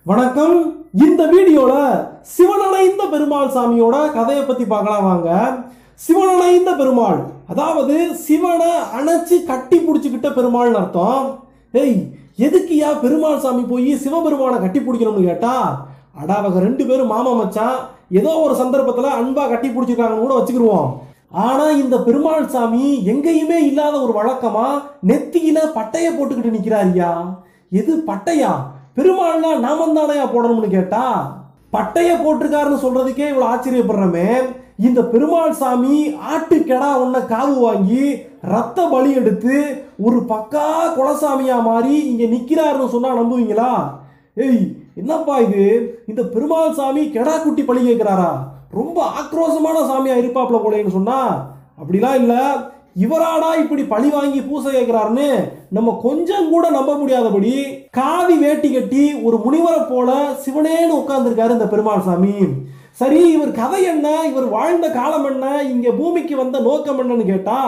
வணக்கம். இந்த வீடியோல சிவனணைந்த பெருமாள் சாமியோட கதையை பத்தி பார்க்கலாம் வாங்க. சிவனணைந்த பெருமாள் அதாவது சிவனை அணைச்சு கட்டி பிடிச்சுக்கிட்ட பெருமாள்னு அர்த்தம். எதுக்குயா பெருமாள் சாமி போய் சிவபெருமானை கட்டி பிடிக்கணும்னு கேட்டா, அவங்க ரெண்டு பேரும் மாமா மச்சான், ஏதோ ஒரு சந்தர்ப்பத்தில் அன்பா கட்டி பிடிச்சிருக்காங்கன்னு கூட வச்சுக்கிடுவோம். ஆனா இந்த பெருமாள் சாமி எங்கேயுமே இல்லாத ஒரு வழக்கமா நெத்தியில பட்டைய போட்டுக்கிட்டு நிக்கிறாரியா. எது பட்டையா? பெருமாள்னா நாமம் தானையா போடணும்னு கேட்டா, பட்டைய போட்டிருக்காருன்னு சொல்றதுக்கே இவ்வளவு ஆச்சரியப்படுறமே. இந்த பெருமாள் சாமி ஆட்டு கெடா ஒன்ன காவு வாங்கி ரத்த பலி எடுத்து ஒரு பக்கா குலசாமியா மாறி இங்க நிக்கிறாருன்னு சொன்னா நம்புவீங்களா? என்னப்பா இது, இந்த பெருமாள் சாமி கெடா குட்டி பலி கேட்கிறாரா? ரொம்ப ஆக்ரோஷமான சாமியா இருப்பாப்ல போலேன்னு சொன்னா, அப்படிலாம் இல்ல. இவராடா இப்படி பழி வாங்கி பூசை கேட்கிறாருன்னு நம்ம கொஞ்சம் கூட நம்ப முடியாதபடி காவி வேட்டி கட்டி ஒரு முனிவரை போல சிவனேன்னு உட்கார்ந்துருக்காரு இந்த பெருமாள் சாமி. சரி, இவர் கதை என்ன, இவர் வாழ்ந்த காலம் என்ன, இங்க பூமிக்கு வந்த நோக்கம் என்னன்னு கேட்டா,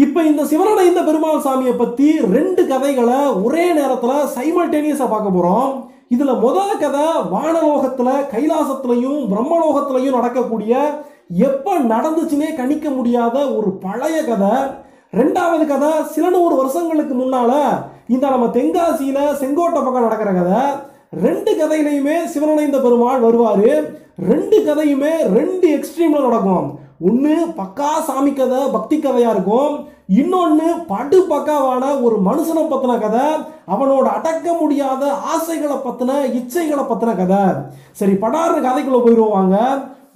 இப்ப இந்த சிவனடைந்த பெருமாள் சாமியை பத்தி ரெண்டு கதைகளை ஒரே நேரத்துல சைமல்டேனியஸா பார்க்க போறோம். இதுல முதல் கதை வானலோகத்துல கைலாசத்திலையும் பிரம்மலோகத்திலையும் நடக்கக்கூடிய எப்ப நடந்துச்சுன்னே கணிக்க முடியாத ஒரு பழைய கதை. ரெண்டாவது கதை சில 100 வருஷங்களுக்கு முன்னால இந்த நம்ம தென்காசியில செங்கோட்டை பக்கம் நடக்கிற கதை. ரெண்டு கதையிலையுமே சிவனடைந்த பெருமாள் வருவாரு. ரெண்டு கதையுமே ரெண்டு எக்ஸ்ட்ரீம்ல நடக்கும். ஒன்னு பக்கா சாமி கதை, பக்தி கதையா இருக்கும். இன்னொன்னு படு பக்காவான ஒரு மனுஷனை பத்தின கதை, அவனோட அடக்க முடியாத ஆசைகளை பத்தின, இச்சைகளை பத்தின கதை. சரி, படார்னு கதைக்குள்ள போயிடுவாங்க.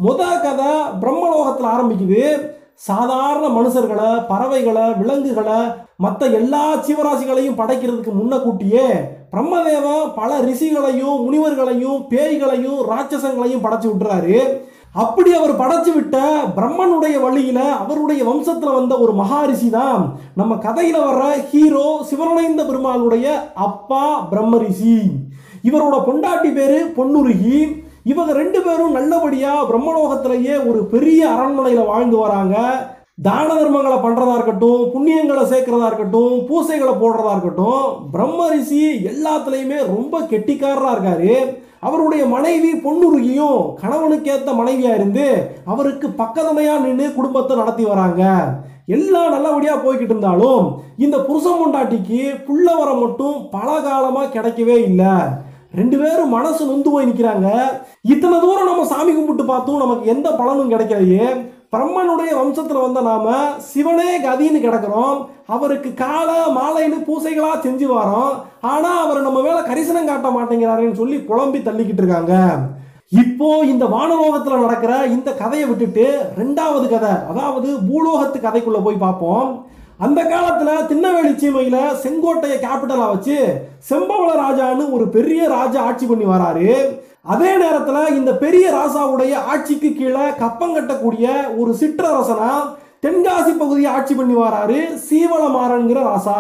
முதல் கதை பிரம்மலோகத்தில் ஆரம்பிக்குது. சாதாரண மனுஷர்களை, பறவைகளை, விலங்குகளை, மற்ற எல்லா ஜீவராசிகளையும் படைக்கிறதுக்கு முன்னக்கூட்டியே பிரம்மதேவன் பல ரிஷிகளையும் முனிவர்களையும் பேய்களையும் ராட்சசங்களையும் படைச்சு விட்டுறாரு. அப்படி அவர் படைச்சு விட்ட பிரம்மனுடைய வழியில அவருடைய வம்சத்துல வந்த ஒரு மகாரிஷி தான் நம்ம கதையில வர்ற ஹீரோ சிவனடைந்த பெருமாளுடைய அப்பா பிரம்ம ரிஷி. இவரோட பொண்டாட்டி பேரு பொன்னுருகி. இவங்க ரெண்டு பேரும் நல்லபடியா பிரம்மலோகத்திலேயே ஒரு பெரிய அரண்மனையில வாழ்ந்து வராங்க. தான தர்மங்களை பண்றதா இருக்கட்டும், புண்ணியங்களை சேர்க்கிறதா இருக்கட்டும், பூசைகளை போடுறதா இருக்கட்டும், பிரம்ம ரிஷி எல்லாத்துலயுமே ரொம்ப கெட்டிக்காரரா இருக்காரு. அவருடைய மனைவி பொன்னுருகியும் கணவனுக்கேத்த மனைவியா இருந்து அவருக்கு பக்கத்துணையா நின்று குடும்பத்தை நடத்தி வராங்க. எல்லாம் நல்லபடியா போய்கிட்டு இருந்தாலும் இந்த புருஷன் பொண்டாட்டிக்கு புள்ள வர மட்டும் பல காலமா கிடைக்கவே இல்லை. ரெண்டு பேரும் மனசு நொந்து போய் நிற்கிறாங்க. இத்தனை தூரம் நம்ம சாமி கும்பிட்டு பார்த்தும் நமக்கு எந்த பலனும் கிடைக்கலையே. பிரம்மனுடைய வம்சத்துல வந்த நாம சிவனே கதின்னு கிடக்கிறோம். அவருக்கு கால மாலைன்னு பூசைகளா செஞ்சு வரோம். ஆனா அவர் நம்ம மேல கரிசனம் காட்ட மாட்டேங்கிறாருன்னு சொல்லி புலம்பி தள்ளிக்கிட்டு இருக்காங்க. இப்போ இந்த வானலோகத்துல நடக்கிற இந்த கதையை விட்டுட்டு ரெண்டாவது கதை, அதாவது பூலோகத்து கதைக்குள்ள போய் பார்ப்போம். அந்த காலத்துல திருநெல்வேலி சீமையில செங்கோட்டையை கேபிட்டலா வச்சு செம்பவள ராஜான்னு ஒரு பெரிய ராஜா ஆட்சி பண்ணி வராரு. அதே நேரத்துல இந்த பெரிய ராசாவுடைய ஆட்சிக்கு கீழே கப்பம் கட்டக்கூடிய ஒரு சிற்றரசனா தென்காசி பகுதியை ஆட்சி பண்ணி வராரு சீவளமாறன்கிற ராசா.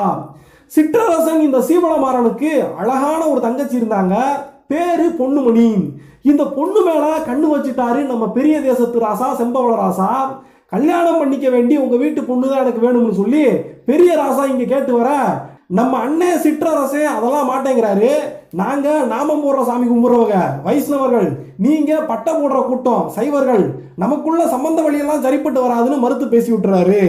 சிற்றரசன் இந்த சீவளமாறனுக்கு அழகான ஒரு தங்கச்சி இருந்தாங்க, பேரு பொன்னுமணி. இந்த பொண்ணு மேல கண்ணு வச்சுட்டாரு நம்ம பெரிய தேசத்து ராசா செம்பவள ராசா. கல்யாணம் பண்ணிக்க வேண்டி உங்க வீட்டு பொண்ணு தான் எனக்கு வேணும்னு சொல்லி பெரிய ராசா இங்க கேட்டு வர, நம்ம அண்ணன் சிற்றரசே அதெல்லாம் மாட்டேங்கிறாரு. நாங்க நாமம் போடுற சாமி கும்பிடுறவங்க வைஷ்ணவர்கள், நீங்க பட்டை போடுற கூட்டம் சைவர்கள், நமக்குள்ள சம்பந்த வழியெல்லாம் சரிப்பட்டு வராதுன்னு மறுத்து பேசி விட்டுறாரு.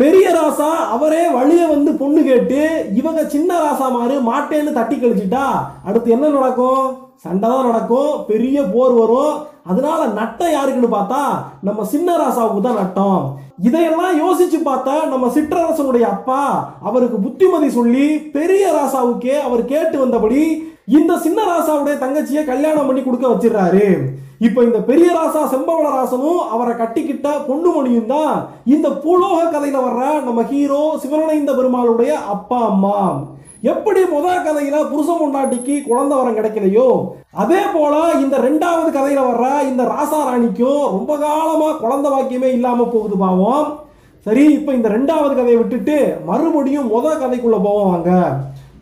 பெரிய ராசா அவரே வழிய வந்து பொண்ணு கேட்டு இவங்க சின்ன ராசா மாறு மாட்டேன்னு தட்டி கழிச்சிட்டா அடுத்து என்ன நடக்கும்? சண்டை தான் நடக்கும், பெரிய போர் வரும். அதனால நட்டம் யாருக்குன்னு பார்த்தா நம்ம சின்ன ராசாவுக்கு தான் நட்டம். இதையெல்லாம் யோசிச்சு பார்த்தா நம்ம சிற்றரசனுடைய அப்பா அவருக்கு புத்திமதி சொல்லி பெரிய ராசாவுக்கே அவர் கேட்டு வந்தபடி இந்த சின்ன ராசாவுடைய தங்கச்சியை கல்யாணம் பண்ணி கொடுக்க வச்சிடறாரு. இப்ப இந்த பெரிய ராசா செம்பவள ராசனும் அவரை கட்டிக்கிட்ட பொன்னுமணியும் தான் இந்த பூலோக கதையில வர்ற நம்ம ஹீரோ சிவனடைந்த பெருமாளுடைய அப்பா அம்மா. எப்படி முதல் கதையில புருஷன் பொண்டாட்டிக்கு குழந்தை வரம் கிடைக்கலையோ, அதே போல இந்த ரெண்டாவது கதையில வர்ற இந்த ராசா ராணிக்கும் ரொம்ப காலமா குழந்தை வாக்கியமே இல்லாம போகுது பாவம். சரி, இப்ப இந்த ரெண்டாவது கதையை விட்டுட்டு மறுபடியும் முதல் கதைக்குள்ள போவோம் வாங்க.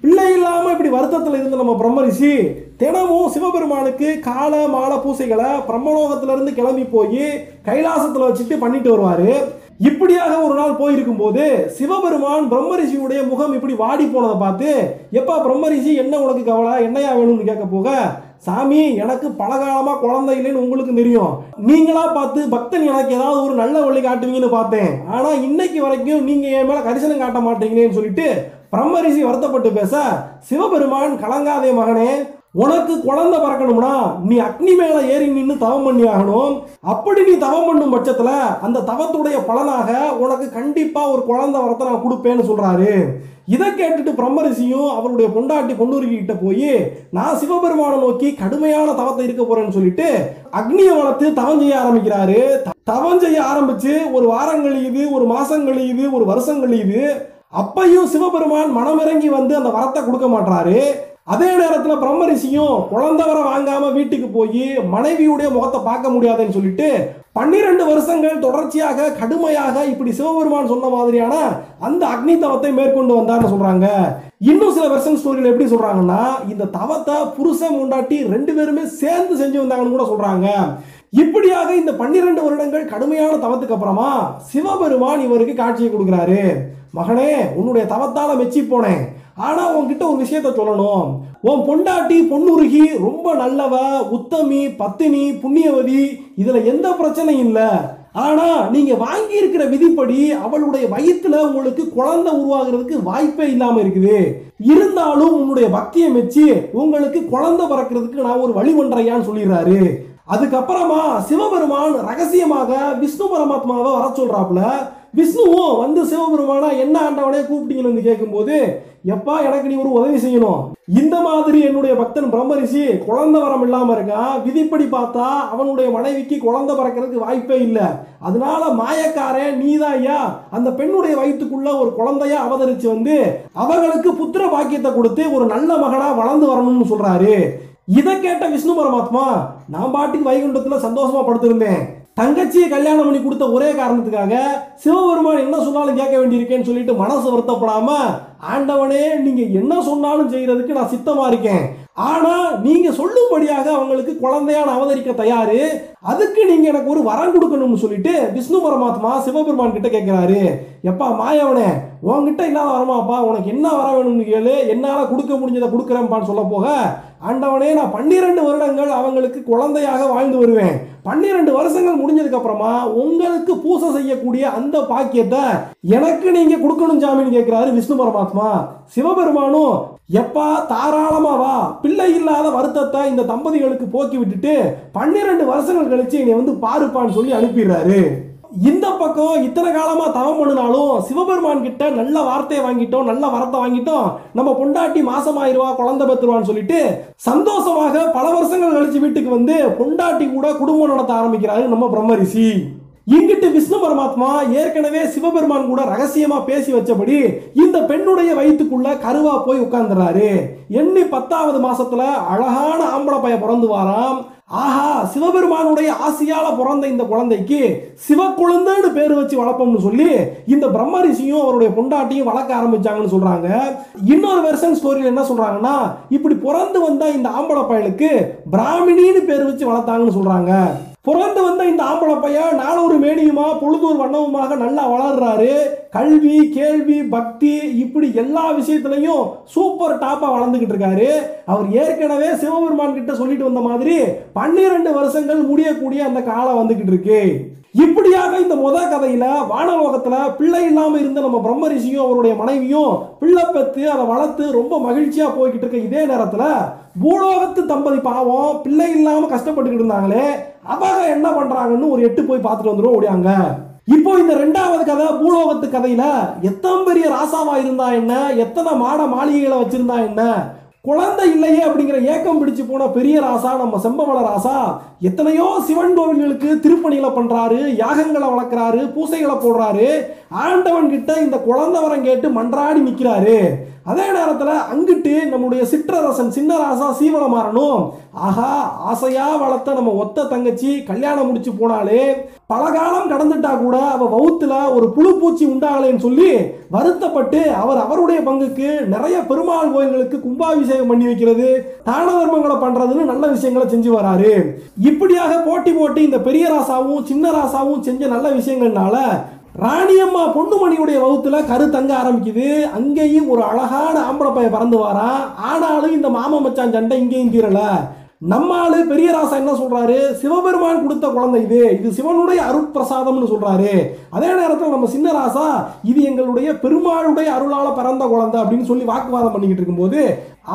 பிள்ளை இல்லாம இப்படி வருத்தத்துல இருந்த நம்ம பிரம்ம ரிஷி தினமும் சிவபெருமானுக்கு கால மாலை பூசைகளை பிரம்மலோகத்துல இருந்து கிளம்பி போய் கைலாசத்துல வச்சுட்டு பண்ணிட்டு வருவாரு. இப்படியாக ஒரு நாள் போயிருக்கும் போது சிவபெருமான் பிரம்மரிஷியுடைய முகம் இப்படி வாடி போனதை பார்த்து, எப்பா பிரம்மரிஷி என்ன உனக்கு கவலை, என்னையா வேணும்னு கேட்க போக, சாமி எனக்கு பலகாலமா குழந்தை இல்லைன்னு உங்களுக்கு தெரியும், நீங்களா பார்த்து பக்தன் எனக்கு ஏதாவது ஒரு நல்ல வழி காட்டுவீங்கன்னு பார்த்தேன், ஆனா இன்னைக்கு வரைக்கும் நீங்க என் மேல கரிசனம் காட்ட மாட்டீங்களேன்னு சொல்லிட்டு பிரம்மரிஷி வருத்தப்பட்டு பேச, சிவபெருமான் கலங்காதே மகனே, உனக்கு குழந்தை பிறக்கணும்னா நீ அக்னி மேல ஏறி நின்று தவம் பண்ணி ஆகணும். அப்படி நீ தவம் பண்ணும் பட்சத்துல அந்த தவத்துடைய பலனாக உனக்கு கண்டிப்பா ஒரு குழந்தை வரத்தை நான் கொடுப்பேன்னு சொல்றாரு. இதை கேட்டுட்டு பிரம்மரிஷியும் அவருடைய பொண்டாட்டி பொன்னுருகி கிட்ட போய், நான் சிவபெருமானை நோக்கி கடுமையான தவத்தை இருக்க போறேன்னு சொல்லிட்டு அக்னியை வளர்த்து தவம் செய்ய ஆரம்பிக்கிறாரு. தவம் செய்ய ஆரம்பிச்சு ஒரு வாரம் கழியுது, ஒரு மாசம் கழியுது, ஒரு வருஷம் கழியுது. அப்பையும் சிவபெருமான் மனமிறங்கி வந்து அந்த வரத்தை கொடுக்க மாட்டாரு. அதே நேரத்தில் பிரம்மரிஷியும் குழந்தை வர வாங்காம வீட்டுக்கு போய் மனைவியுடைய முகத்தை பார்க்க முடியாதுன்னு சொல்லிட்டு 12 வருஷங்கள் தொடர்ச்சியாக கடுமையாக இப்படி சிவபெருமான் சொன்ன மாதிரியான அந்த அக்னி தவத்தை மேற்கொண்டு வந்தார்னு சொல்றாங்க. இன்னும் சில வெர்ஷன் ஸ்டோரியில் எப்படி சொல்றாங்கன்னா, இந்த தவத்தை புருஷன் முண்டாட்டி 2 பேருமே சேர்ந்து செஞ்சு வந்தாங்கன்னு கூட சொல்றாங்க. இப்படியாக இந்த 12 வருடங்கள் கடுமையான தவத்துக்கு அப்புறமா சிவபெருமான் இவருக்கு காட்சியை கொடுக்கிறாரு. மகனே, உன்னுடைய தவத்தால மெச்சி போனேன், ஆனா உன்கிட்ட ஒரு விஷயத்த சொல்லணும். உன் பொண்டாட்டி பொன்னுருகி ரொம்ப நல்லவ, உத்தமி, பத்தினி, புண்ணியவதி, இதுல எந்த பிரச்சனையும் இல்லை. ஆனா நீங்க வாங்கி இருக்கிற விதிப்படி அவளுடைய வயிற்றுல உங்களுக்கு குழந்தை உருவாகிறதுக்கு வாய்ப்பே இல்லாம இருக்குது. இருந்தாலும் உன்னுடைய பக்தியை மெச்சி உங்களுக்கு குழந்தை பிறக்கிறதுக்கு நான் ஒரு வழி பண்றையான்னு சொல்லிடுறாரு. அதுக்கப்புறமா சிவபெருமான் ரகசியமாக விஷ்ணு பரமாத்மாவை வர சொல்றாப்புல. விஷ்ணுவும் வந்து சிவபெருமானா என்ன ஆண்டவனே கூப்பிட்டீங்கன்னு வந்து கேட்கும்போது, எப்பா எனக்கு நீ ஒரு உதவி செய்யணும், இந்த மாதிரி என்னுடைய பக்தன் பிரம்மரிஷி குழந்தை வரம் இல்லாம இருக்கான், விதிப்படி பார்த்தா அவனுடைய மனைவிக்கு குழந்தை பிறக்கிறதுக்கு வாய்ப்பே இல்லை, அதனால மாயக்காரன் நீதான் ஐயா அந்த பெண்ணுடைய வயிற்றுக்குள்ள ஒரு குழந்தையா அவதரிச்சு வந்து அவங்களுக்கு புத்திர பாக்கியத்தை கொடுத்து ஒரு நல்ல மகனா வளர்ந்து வரணும்னு சொல்றாரு. இதை கேட்ட விஷ்ணு பரமாத்மா, நான் பாட்டுக்கு வைகுண்டத்துல சந்தோஷமா படுத்திருந்தேன், தங்கச்சியை கல்யாணம் பண்ணி கொடுத்த ஒரே காரணத்துக்காக சிவபெருமான் என்ன சொன்னாலும் கேட்க வேண்டியிருக்கேன்னு சொல்லிட்டு மனசு வருத்தப்படாம, ஆண்டவனே நீங்க என்ன சொன்னாலும் செய்யறதுக்கு நான் சித்தமா இருக்கேன், ஆனா நீங்க சொல்லும்படியாக அவங்களுக்கு குழந்தையான அவதரிக்க தயாரு, அதுக்கு நீங்க எனக்கு ஒரு வரம் கொடுக்கணும்னு சொல்லிட்டு விஷ்ணு பரமாத்மா சிவபெருமான் கிட்ட கேட்கிறாரு. எப்பா மாயவனே, உன்கிட்ட இல்லாத வரமாப்பா, உனக்கு என்ன வர வேணும்னு கேளு, என்னால கொடுக்க முடிஞ்சதை கொடுக்குறேன்பான்னு சொல்ல போக, ஆண்டவனே நான் 12 வருடங்கள் அவங்களுக்கு குழந்தையாக வாழ்ந்து வருவேன், 12 வருஷங்கள் முடிஞ்சதுக்கு அப்புறமா உங்களுக்கு பூசை செய்யக்கூடிய அந்த பாக்கியத்தை எனக்கு நீங்க கொடுக்கணும் சாமின்னு கேட்கிறாரு விஷ்ணு பரமாத்மா. சிவபெருமானும், எப்பா தாராளமா வா, பிள்ளை இல்லாத வருத்தத்தை இந்த தம்பதிகளுக்கு போக்கி விட்டுட்டு 12 வருஷங்கள் கழிச்சு என்னை வந்து பாருப்பான்னு சொல்லி அனுப்பிடுறாரு. இந்த பக்கம் இத்தனை காலமா தவம் பண்ணினாலும் சிவபெருமான் கிட்ட நல்ல வார்த்தையை வாங்கிட்டோம், நல்ல வரத்தை வாங்கிட்டோம், நம்ம பொண்டாட்டி மாசமாயிருவா குழந்தை பெற்றுவான்னு சொல்லிட்டு சந்தோஷமாக பல வருஷங்கள் கழிச்சு வீட்டுக்கு வந்து பொண்டாட்டி கூட குடும்பம் நடத்த ஆரம்பிக்கிறாரு நம்ம பிரம்மரிஷி. இங்கிட்டு விஷ்ணு பரமாத்மா ஏற்கனவே சிவபெருமான் கூட ரகசியமா பேசி வச்சபடி இந்த பெண்ணுடைய வயிற்றுக்குள்ள கருவா போய் உட்கார்ந்துறாரு. எண்ணி 10வது மாசத்துல அழகான ஆம்பளை பையன் பிறந்து வாராம். ஆஹா, சிவபெருமானுடைய ஆசையால பிறந்த இந்த குழந்தைக்கு சிவக்குழந்தைன்னு பேர் வச்சு வளர்ப்போம்னு சொல்லி இந்த பிரம்மரிஷியும் அவருடைய பொண்டாட்டியும் வளர்க்க ஆரம்பிச்சாங்கன்னு சொல்றாங்க. இன்னொரு வெர்ஷன் ஸ்டோரியில் என்ன சொல்றாங்கன்னா, இப்படி பிறந்து வந்த இந்த ஆம்பளை பையனுக்கு பிராமணின்னு பேர் வச்சு வளர்த்தாங்கன்னு சொல்றாங்க. பிறந்து வந்த இந்த ஆம்பளை பையன் நாளொரு மேனியுமா பொழுதொரு வண்ணவுமாக நல்லா வளர்றாரு. கல்வி, கேள்வி, பக்தி இப்படி எல்லா விஷயத்திலையும் சூப்பர் டாப்பா வளர்ந்துகிட்டு இருக்காரு. அவர் ஏற்கனவே சிவபெருமான் கிட்ட சொல்லிட்டு வந்த மாதிரி 12 வருஷங்கள் முடியக்கூடிய அந்த காலம் வந்துகிட்டு இருக்கு. இப்படியாக இந்த கதையில வானலோகத்துல பிள்ளை இல்லாம இருந்த நம்ம பிரம்மரிஷியும் அவருடைய மனைவியும் பிள்ளை பெற்று அதை வளர்த்து ரொம்ப மகிழ்ச்சியா போய்கிட்டு இருக்க இதே நேரத்துல பூலோகத்து தம்பதி பாவம் பிள்ளை இல்லாம கஷ்டப்பட்டுக்கிட்டு இருந்தாங்களே, அவங்க என்ன பண்றாங்கன்னு ஒரு எட்டு போய் பார்த்துட்டு வந்துடும் ஓடியாங்க. இப்போ இந்த 2வது கதை பூலோகத்து கதையில எத்தனை பெரிய ராசாவா இருந்தா என்ன, எத்தனை மாட மாளிகைகளை வச்சிருந்தா என்ன, குழந்தை இல்லையே அப்படிங்கிற ஏக்கம் பிடிச்சு போன பெரிய ராசா நம்ம செம்பவள ராசா எத்தனையோ சிவன் கோவில்களுக்கு திருப்பணிகளை பண்றாரு, யாகங்களை வளர்க்கிறாரு, பூசைகளை போடுறாரு, ஆண்டவன் கிட்ட இந்த குழந்தை வரம் கேட்டு மன்றாடி நிற்கிறாரு. அதே நேரத்தில் அங்கிட்டு நம்முடைய சிற்றரசன் சின்ன ராசா சீவலமாறனும், ஆஹா ஆசையா வளர்த்த நம்ம ஒத்த தங்கச்சி கல்யாணம் முடிச்சு போனாலே பல காலம் கடந்துட்டா கூட அவ வவுத்துல ஒரு புழு பூச்சி உண்டாகலைன்னு சொல்லி வருத்தப்பட்டு அவருடைய பங்குக்கு நிறைய பெருமாள் கோயில்களுக்கு கும்பாபிஷேகம் பண்ணி வைக்கிறது, தான தர்மங்களை பண்றதுன்னு நல்ல விஷயங்களை செஞ்சு வராரு. இப்படியாக போட்டி போட்டு இந்த பெரிய ராசாவும் சின்ன ராசாவும் செஞ்ச நல்ல விஷயங்கள்னால ராணியம்மா பொண்ணுமணியுடைய வகுத்துல கரு தங்க ஆரம்பிக்குது. அங்கேயும் ஒரு அழகான ஆம்பளை பையன் பறந்து வாரான். ஆனாலும் இந்த மாமா மச்சான் சண்டை இங்கேயும் தீரல. நம்ம ஆளு பெரிய ராசா என்ன சொல்றாரு, சிவபெருமான் கொடுத்த குழந்தை இது சிவனுடைய அருட்பிரசாதம்னு சொல்றாரு. அதே நேரத்தில் நம்ம சின்ன ராசா இது எங்களுடைய பெருமாளுடைய அருளால பிறந்த குழந்தை அப்படின்னு சொல்லி வாக்குவாதம் பண்ணிக்கிட்டு இருக்கும்போது,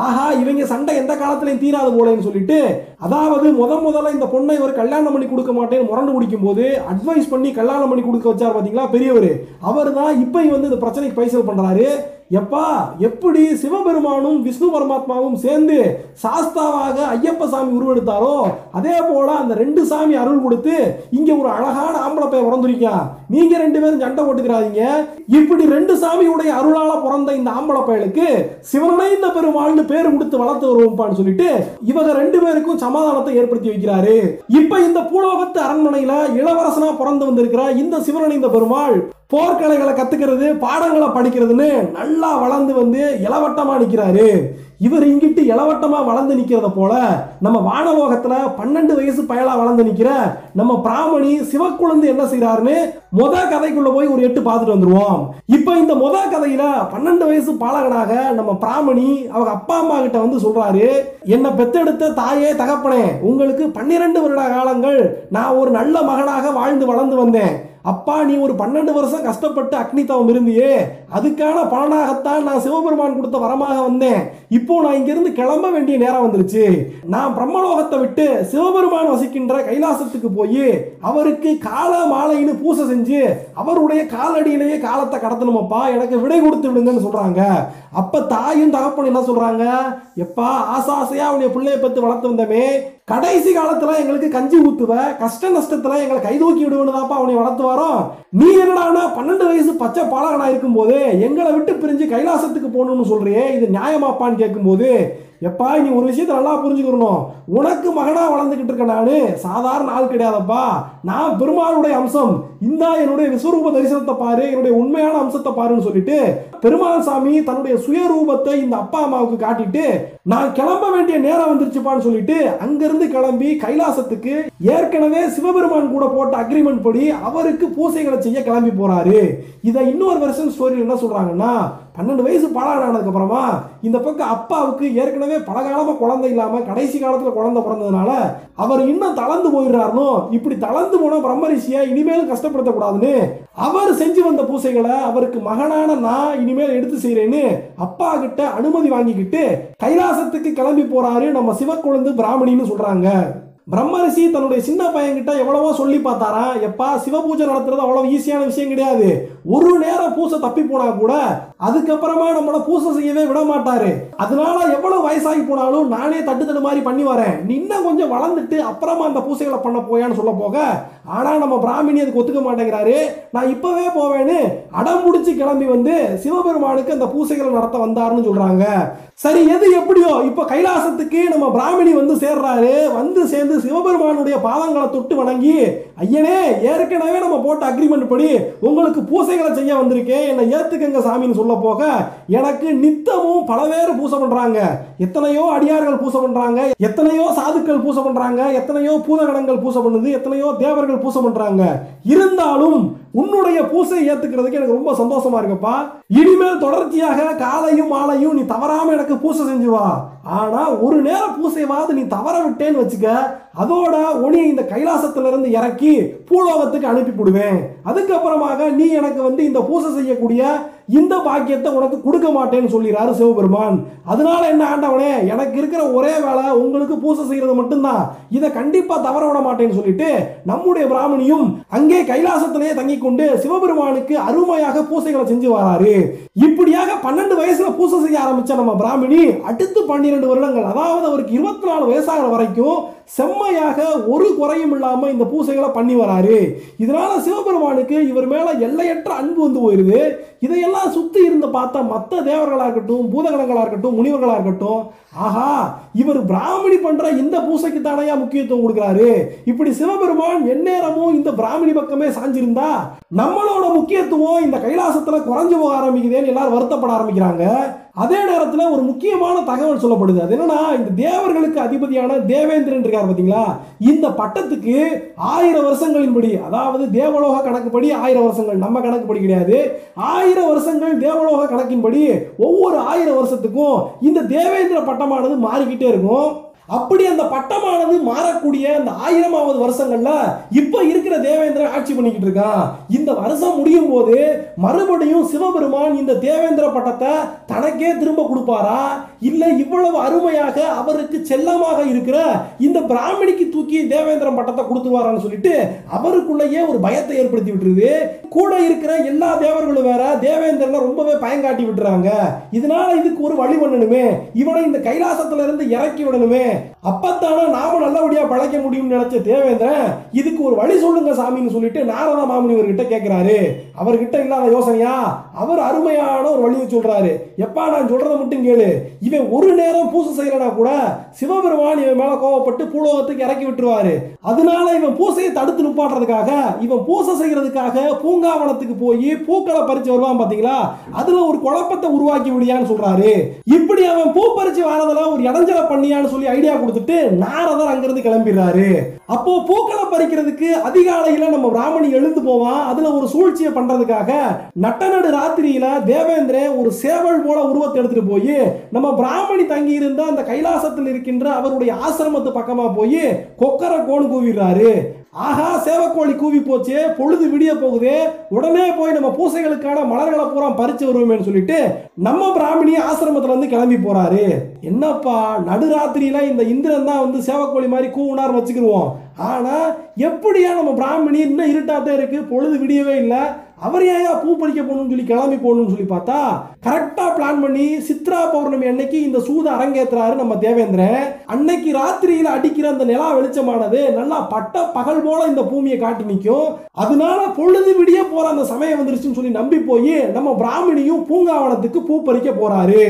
ஆஹா இவங்க சண்டை எந்த காலத்திலையும் தீராது போலேன்னு சொல்லிட்டு, அதாவது முதல்ல இந்த பொண்ணை இவர் கல்யாணம் பண்ணி கொடுக்க மாட்டேன்னு முரண்டு குடிக்கும் போது அட்வைஸ் பண்ணி கல்யாணம் பண்ணி கொடுக்க வச்சார் பாத்தீங்களா பெரியவர், அவர் தான் இப்போ இந்த பிரச்சனைக்கு பைசல் பண்றாரு. எப்பா எப்படி சிவபெருமானும் விஷ்ணு பரமாத்மாவும் சேர்ந்து சாஸ்தாவாக ஐயப்ப சாமி உருவெடுத்தாரோ அதே போல அந்த ரெண்டு சாமி அருள் கொடுத்து இங்க ஒரு அழகான ஆம்பளை பையன் பிறந்திருக்கா. நீங்க ரெண்டு பேரும் சண்டை போட்டுக்கிறாதீங்க. இப்படி ரெண்டு சாமியுடைய அருளால பிறந்த இந்த ஆம்பளை பையனுக்கு சிவனைந்த பெருமாள்னு பேர் கொடுத்து வளர்த்து வருவோம்பான்னு சொல்லிட்டு இவங்க ரெண்டு பேருக்கும் சமாதானத்தை ஏற்படுத்தி வைக்கிறாரு. இப்ப இந்த பூலோகத்து அரண்மனையில இளவரசனா பிறந்து வந்திருக்கிற இந்த சிவனைந்த பெருமாள் போர்க்கலைகளை கத்துக்கிறது, பாடங்களை படிக்கிறதுன்னு நல்லா வளர்ந்து வந்து இளவட்டமா நிற்கிறாரு. இவர் இங்கிட்டு இளவட்டமா வளர்ந்து நிக்கிறத போல நம்ம வானலோகத்துல 12 வயசு பயலா வளர்ந்து நிக்கிற நம்ம பிராமணி சிவக்குழந்தை என்ன செய்யறாருன்னு முத கதைக்குள்ள போய் ஒரு 8 பார்த்துட்டு வந்துருவோம். இப்ப இந்த முத கதையில 12 வயசு பாலகனாக நம்ம பிராமணி அவங்க அப்பா அம்மா கிட்ட வந்து சொல்றாரு, என்ன பெத்தெடுத்த தாயே தகப்பனே, உங்களுக்கு 12 வருட காலங்கள் நான் ஒரு நல்ல மகனாக வாழ்ந்து வளர்ந்து வந்தேன். அப்பா நீ ஒரு 12 வருஷம் கஷ்டப்பட்டு அக்னி தவம் இருந்தியே, அதுக்கான பலனாகத்தான் நான் சிவபெருமான் கொடுத்த வரமாக வந்தேன். இப்போ நான் இங்கிருந்து கிளம்ப வேண்டிய நேரம் வந்துருச்சு. நான் பிரம்மலோகத்தை விட்டு சிவபெருமான் வசிக்கின்ற கைலாசத்துக்கு போய் அவருக்கு கால மாலைன்னு பூசை செஞ்சு அவருடைய காலடியிலேயே காலத்தை கடத்தணுமப்பா, எனக்கு விடை கொடுத்து விடுங்கன்னு சொல்றாங்க. அப்ப தாயும் தகப்பன் என்ன சொல்றாங்க, எப்பா ஆசாசையா அவனுடைய பிள்ளைய பத்தி வளர்த்து வந்தமே, கடைசி காலத்துல எங்களுக்கு கஞ்சி ஊத்துவ, கஷ்ட நஷ்டத்துல எங்களை கைதூக்கி விடுவதாப்பா அவனை வளர்த்து வரோம். நீ என்னடா 12 வயசு பச்சை பாலகனா இருக்கும் போது எங்களை விட்டு பிரிஞ்சு கைலாசத்துக்கு போகணும்னு சொல்றியே, இது நியாயமாப்பான்னு கேட்கும்போது, எப்பா நீ ஒரு விஷயத்தை நல்லா புரிஞ்சுக்கணும், உனக்கு மகனா வளர்ந்துகிட்டு இருக்க நானு சாதாரண ஆள் கிடையாதப்பா, நான் பெருமாளுடைய அம்சம், இந்த என்னுடைய விஸ்வரூப தரிசனத்தை பாரு, என்னுடைய உண்மையான அம்சத்தை பாருன்னு சொல்லிட்டு பெருமாள் சாமி தன்னுடைய சுயரூபத்தை இந்த அப்பா அம்மாவுக்கு காட்டிட்டு நான் கிளம்ப வேண்டிய நேரம் வந்துருச்சுப்பான்னு சொல்லிட்டு அங்கிருந்து கிளம்பி கைலாசத்துக்கு ஏற்கனவே சிவபெருமான் கூட போட்ட அக்ரிமெண்ட் படி அவருக்கு பூசைகளை செய்ய கிளம்பி போறாரு. இதை இன்னொரு வெர்ஷன் ஸ்டோரியில் என்ன சொல்றாங்கன்னா, 12 வயசு பாலகனானதுக்கு அப்புறமா இந்த பக்கம் அப்பாவுக்கு ஏற்கனவே பலகாலமா குழந்தை இல்லாம கடைசி காலத்துல குழந்தை பிறந்ததுனால அவர் இன்னும் தளர்ந்து போயிடுறாருனோ, இப்படி தளர்ந்து போன பிரம்மரிஷியை இனிமேல் கஷ்டப்படுத்தக்கூடாதுன்னு அவர் செஞ்சு வந்த பூசைகளை அவருக்கு மகனான நான் இனிமேல் எடுத்து செய்யறேன்னு அப்பா கிட்ட அனுமதி வாங்கிக்கிட்டு கைலாசத்துக்கு கிளம்பி போறாரு நம்ம சிவக்குழந்தை பிராமணின்னு சொல்றாங்க. பிரம்மரிஷி தன்னுடைய சின்ன பையன்கிட்ட எவ்வளவோ சொல்லி பார்த்தாரா, எப்பா சிவ பூஜை நடத்துறது அவ்வளவு ஈஸியான விஷயம் கிடையாது, ஒரு நேரம் பூசை தப்பி போனா கூட அதுக்கப்புறமா நம்மள பூசை செய்யவே விட மாட்டாரு, அதனால எவ்வளவு வயசாகி போனாலும் நானே தட்டு மாதிரி பண்ணி வரேன், நீ இன்னும் கொஞ்சம் வளர்ந்துட்டு அப்புறமா அந்த பூசைகளை பண்ண போயான்னு சொல்ல போக, ஆனா நம்ம பிராமணி அதுக்கு ஒத்துக்க மாட்டேங்கிறாரு. நான் இப்பவே போவேன்னு அடம் முடிச்சு கிளம்பி வந்து சிவபெருமானுக்கு அந்த பூசைகளை நடத்த வந்தாருன்னு சொல்றாங்க. சரி எது எப்படியோ இப்ப கைலாசத்துக்கு நம்ம பிராமணி வந்து சேர்றாரு. வந்து சேர்ந்து சிவபெருமானுடைய பாதங்களை தொட்டு வணங்கி, ஐயனே ஏற்கனவே நம்ம போட்ட அக்ரிமெண்ட் படி உங்களுக்கு பூசைகளை செய்ய வந்திருக்கேன், என்னை ஏத்துக்கங்க சாமின்னு சொல்ல போக, எனக்கு நித்தமும் பல பேர் பூசை பண்றாங்க, எத்தனையோ அடியார்கள் பூசை பண்றாங்க, எத்தனையோ சாதுக்கள் பூசை பண்றாங்க, எத்தனையோ பூதகணங்கள் பூசை பண்ணுது, எத்தனையோ தேவர்கள் பூசை பண்றாங்க, இருந்தாலும் உன்னுடைய பூசையை ஏத்துக்கிறதுக்கு எனக்கு ரொம்ப சந்தோஷமா இருக்குப்பா, இனிமேல் தொடர்ச்சியாக காலையும் மாலையும் நீ தவறாம எனக்கு பூசை செஞ்சு வா, ஆனா ஒரு நேரம் பூசைவாது நீ தவற விட்டேன்னு வச்சுக்க, அதோட உன்னை இந்த கைலாசத்துல இருந்து இறக்கி பூலோகத்துக்கு அனுப்பி போடுவேன், அதுக்கப்புறமாக நீ எனக்கு வந்து இந்த பூசை செய்யக்கூடிய இந்த பாக்கியத்தை உனக்கு கொடுக்க மாட்டேன்னு சொல்லிறாரு சிவபெருமான். அதனால என்ன ஆண்டவனே, எனக்கு இருக்கிற ஒரே வேலை உங்களுக்கு பூசை செய்யறது மட்டும்தான், இதை கண்டிப்பா தவற விட மாட்டேன்னு சொல்லிட்டு நம்முடைய பிராமணியும் அங்கே கைலாசத்திலேயே தங்கி கொண்டு சிவபெருமானுக்கு அருமையாக பூசைகளை செஞ்சு வராரு. இப்படியாக 12 வயசுல பூசை செய்ய ஆரம்பிச்ச நம்ம பிராமணி அடுத்து 12 வருடங்கள், அதாவது அவருக்கு 24 வயசாகிற வரைக்கும் செம்மையாக ஒரு குறையும் இல்லாம இந்த பூசைகளை பண்ணி வராரு. இதனால சிவபெருமானுக்கு இவர் மேல எல்லையற்ற அன்பு வந்து போயிருது. இதையெல்லாம் சுத்தி இருந்து பார்த்தா மற்ற தேவர்களா இருக்கட்டும், பூதகணங்களா இருக்கட்டும், முனிவர்களா இருக்கட்டும், ஆஹா இவர் பிராமணி பண்ற இந்த பூசைக்கு தானையா முக்கியத்துவம் கொடுக்கிறாரு, இப்படி சிவபெருமான் எந்நேரமும் இந்த பிராமணி பக்கமே சாஞ்சிருந்தா நம்மளோட முக்கியத்துவம் இந்த கைலாசத்துல குறைஞ்சு போக ஆரம்பிக்குதேன்னு எல்லாரும் வருத்தப்பட ஆரம்பிக்கிறாங்க. அதே நேரத்துல ஒரு முக்கியமான தகவல் சொல்லப்படுது. அது என்னன்னா, இந்த தேவர்களுக்கு அதிபதியான தேவேந்திரன் இருக்கார் பாத்தீங்களா, இந்த பட்டத்துக்கு 1000 வருஷங்களின்படி, அதாவது தேவலோக கணக்குப்படி 1000 வருஷங்கள், நம்ம கணக்குப்படி கிடையாது, 1000 வருஷங்கள் தேவலோக கணக்கின்படி ஒவ்வொரு 1000 வருஷத்துக்கும் இந்த தேவேந்திர பட்டமானது மாறிக்கிட்டே இருக்கும். அப்படி அந்த பட்டமானது மாறக்கூடிய அந்த 1000வது வருஷங்கள்ல இப்ப இருக்கிற தேவேந்திரன் ஆட்சி பண்ணிக்கிட்டு இருக்கான். இந்த வருஷம் முடியும் போது மறுபடியும் சிவபெருமான் இந்த தேவேந்திர பட்டத்தை தனக்கே திரும்ப கொடுப்பாரா, இல்ல இவ்வளவு அருமையாக அவருக்கு செல்லமாக இருக்கிற இந்த பிராமணிக்கு தூக்கி தேவேந்திர பட்டத்தை கொடுத்துவாரான்னு சொல்லிட்டு அவருக்குள்ளேயே ஒரு பயத்தை ஏற்படுத்தி விட்டுருது. கூட இருக்கிற எல்லா தேவர்களும் வேற தேவேந்திரனை ரொம்பவே பயங்காட்டி விட்டுறாங்க. இதனால இதுக்கு ஒரு வழி பண்ணணுமே, இவனை இந்த கைலாசத்துல இருந்து இறக்கி விடணுமே, அப்பத்தான நாம நல்லபடியா பழைக்க முடியும்னு நினைச்ச தேவேந்திரன் இதுக்கு ஒரு வழி சொல்லுங்க சாமின்னு சொல்லிட்டு நாரத மாமுனிவர் கிட்ட கேட்கிறாரு. அவர்கிட்ட இல்லாத யோசனையா அவர் அருமையான ஒரு வழியை சொல்றாரு. எப்பா நான் சொல்றதை மட்டும் கேளு, இவன் ஒரு நேரம் பூசை செய்யலனா கூட சிவபெருமான் இவன் மேல கோவப்பட்டு பூலோகத்துக்கு இறக்கி விட்டுருவாரு. அதனால இவன் பூசையை தடுத்து நிப்பாட்டுறதுக்காக, இவன் பூசை செய்யறதுக்காக பூங்காவனத்துக்கு போய் பூக்களை பறிச்சு வருவான் பாத்தீங்களா, அதுல ஒரு குழப்பத்தை உருவாக்கி விடியான்னு சொல்றாரு. இப்படி அவன் பூ பறிச்சு வரதுல ஒரு இடைஞ்சலை பண்ணியான்னு சொல்லி ஐடியா கொடுத்துட்டு நாரதர் அங்கிருந்து கிளம்பிடுறாரு. அப்போ பூக்களை பறிக்கிறதுக்கு அதிகாலையில நம்ம பிராமணி எழுந்து போவான். அதுல ஒரு சூழ்ச்சியை பண்றதுக்காக நட்டநடு ராத்திரியில தேவேந்திரன் ஒரு சேவல் போல உருவத்தை எடுத்துட்டு போய் நம்ம பிராமணி தங்கி இருந்த அந்த கைலாசத்தில் இருக்கின்ற அவருடைய ஆசிரமத்து பக்கமா போய் கொக்கர கோணு கூவிடுறாரு. ஆஹா, சேவக்கோழி கூவி போச்சு, பொழுது விடிய போகுது, உடனே போய் நம்ம பூசைகளுக்கான மலர்களை பூரா பறிச்சு வருவோமேன்னு சொல்லிட்டு நம்ம பிராமணி ஆசிரமத்துல இருந்து கிளம்பி போறாரு. என்னப்பா நடுராத்திரியில இந்த இந்திரன் தான் வந்து சேவக்கோழி மாதிரி கூவுனார் வச்சுக்கிருவோம். ஆனா எப்படியா நம்ம பிராமணி இன்னும் இருட்டாத்தான் இருக்கு, பொழுது விடியவே இல்லை, அவர் ஏன் பூ பறிக்க போகணும்னு சொல்லி கிளம்பி போகணும்னு சொல்லி பார்த்தா கரெக்டா பிளான் பண்ணி சித்ரா பௌர்ணமி அன்னைக்கு இந்த சூத அரங்கேற்றாரு நம்ம தேவேந்திரன். அன்னைக்கு ராத்திரியில அடிக்கிற அந்த நிலா வெளிச்சமானது நல்லா பட்ட பகல் போல இந்த பூமியை காட்டி நிற்கும். அதனால பொழுது விடிய போற அந்த சமயம் வந்துருச்சுன்னு சொல்லி நம்பி போய் நம்ம பிராமணியும் பூங்காவனத்துக்கு பூ பறிக்க போறாரு.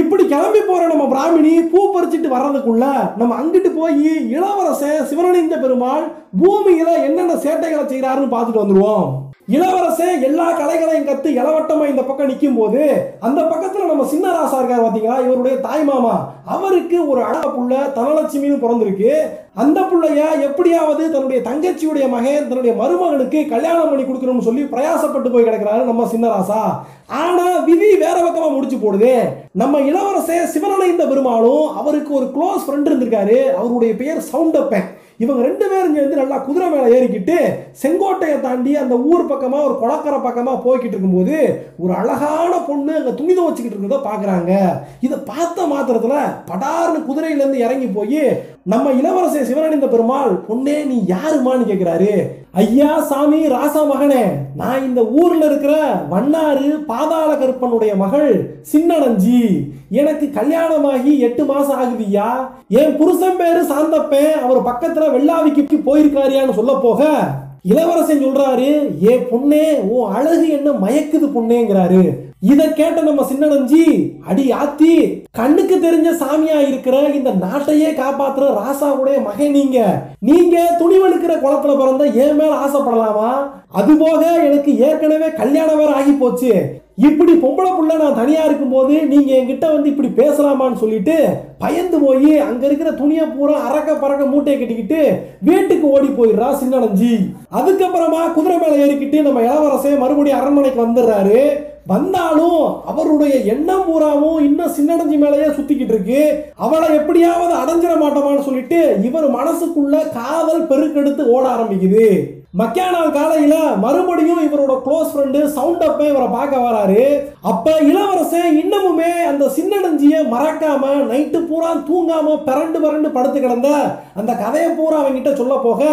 இப்படி கிளம்பி போற நம்ம பிராமணி பூ பறிச்சுட்டு வர்றதுக்குள்ள நம்ம அங்கிட்டு போய் இளவரசன் சிவனடைந்த பெருமாள் பூமியில என்னென்ன சேட்டைகளை செய்யறாருன்னு பார்த்துட்டு வந்துருவோம். இளவரசன் எல்லா கலைகளையும் கத்து இளவட்டமா இந்த பக்கம் நிற்கும் போது அந்த பக்கத்துல நம்ம சின்ன ராசா இருக்காரு பாத்தீங்களா, இவருடைய தாய் மாமா, அவருக்கு ஒரு அழகா புள்ள தனலட்சுமின்னு பிறந்திருக்கு. அந்த புள்ளைய எப்படியாவது தன்னுடைய தங்கச்சியுடைய மகன் தன்னுடைய மருமகனுக்கு கல்யாணம் பண்ணி கொடுக்கணும்னு சொல்லி பிரயாசப்பட்டு போய் கிடக்கிறாரு நம்ம சின்ன ராசா. ஆனா விதி வேற பக்கமா முடிச்சு போடுது. நம்ம இளவரசன் சிவனடைந்த பெருமாளும் அவருக்கு ஒரு க்ளோஸ் ஃப்ரெண்ட் இருந்திருக்காரு, அவருடைய பெயர் சவுண்டப்பன். இவங்க ரெண்டு பேரும் சேர்ந்து நல்லா குதிரை மேல ஏறிக்கிட்டு செங்கோட்டையை தாண்டி அந்த ஊர் பக்கமா ஒரு குளக்கரை பக்கமா போய்கிட்டு இருக்கும்போது ஒரு அழகான பொண்ணு அங்க துணி துவச்சிக்கிட்டு இருக்கிறத பாக்குறாங்க. இதை பார்த்த மாத்திரத்துல படார்னு குதிரையில இருந்து இறங்கி போய் நம்ம இளவரசன் சிவனடைந்த பெருமாள், பொண்ணே நீ யாருமான்னு கேட்கிறாரு. ஐயா சாமி ராசா மகனே, நான் இந்த ஊர்ல இருக்கிற வண்ணாறு பாதாள கருப்பனுடைய மகள் சின்னடஞ்சி, எனக்கு கல்யாணமாகி 8 மாசம் ஆகுதுயா, என் புருஷன் பேரு சாந்தப்பேன், அவர் பக்கத்துல வெள்ளாவிக்கு போயிருக்காரியான்னு சொல்ல போக இளவரசன் சொல்றாரு, ஏ பொண்ணே உன் அழகு என்ன மயக்குது பொண்ணேங்கிறாரு. இதை கேட்ட நம்ம சின்னடஞ்சி, அடி ஆத்தி, கண்ணுக்கு தெரிஞ்ச சாமியா இருக்கிற இந்த நாட்டையே காப்பாத்துற ராசாவுடைய மகன் நீங்க துணிவெடுக்கிற குளத்துல பிறந்த என் மேல ஆசைப்படலாமா? அதுபோக எனக்கு ஏற்கனவே கல்யாணம் வேற ஆகி போச்சு, இப்படி பொம்பளை புள்ள நான் தனியா இருக்கும் போது நீங்க என்கிட்ட வந்து இப்படி பேசலாமான்னு சொல்லிட்டு பயந்து போய் அங்க இருக்கிற துணியை பூரா அரக்க பறக்க மூட்டையை கட்டிக்கிட்டு வீட்டுக்கு ஓடி போயிடுறா சின்னடஞ்சி. அதுக்கப்புறமா குதிரை மேல ஏறிக்கிட்டு நம்ம இளவரசன் மறுபடியும் அரண்மனைக்கு வந்துடுறாரு. வந்தாலும் அவருடைய எண்ணம் பூராவும் இன்னும் சின்னடஞ்சி மேலேயே சுத்திக்கிட்டு இருக்கு. அவளை எப்படியாவது அடைஞ்சிட மாட்டோமான்னு சொல்லிட்டு இவர் மனசுக்குள்ள காதல் பெருக்கெடுத்து ஓட ஆரம்பிக்குது. மக்கியானால் காலையில மறுபடியும் இவரோட க்ளோஸ் ஃப்ரெண்டு சவுண்டப்ப இவரை பார்க்க வராரு. அப்ப இளவரசன் இன்னமுமே அந்த சின்னடஞ்சிய மறக்காம நைட்டு பூரா தூங்காம பரண்டு படுத்து கிடந்த அந்த கதையை பூரா அவங்கிட்ட சொல்ல போக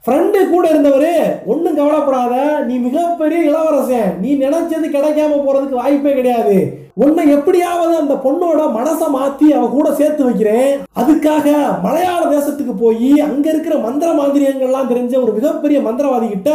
ஃப்ரெண்டு கூட இருந்தவரு, ஒன்னும் கவலைப்படாத, நீ மிகப்பெரிய இளவரசன், நீ நினைச்சது கிடைக்காம போறதுக்கு வாய்ப்பே கிடையாது, உன்னை எப்படியாவது அந்த பொண்ணோட மனசை மாத்தி அவ கூட சேர்த்து வைக்கிறேன், அதுக்காக மலையாள தேசத்துக்கு போய் அங்க இருக்கிற மந்திர மாந்திரியங்கள்லாம் தெரிஞ்ச ஒரு மிகப்பெரிய மந்திரவாதி கிட்ட